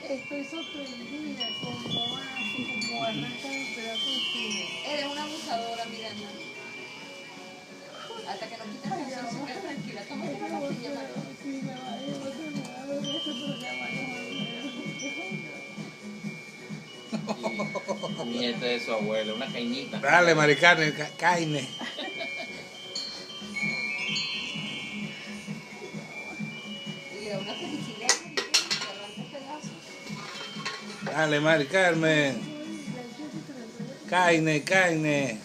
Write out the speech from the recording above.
Estoy sorprendida como hace, como arranca el pedazo de cine. Eres una abusadora, Miranda. Hasta que no quites la canción, se queda tranquila. Tómate una pastilla, María. Sí, ya va, yo no tengo nada de eso, pero ya va, Y nieta de su abuela, una cañita. Dale, Maricarmen, caine. Y le da una felicidad, María, que arranca pedazos. Dale, Maricarmen. Caine, caine.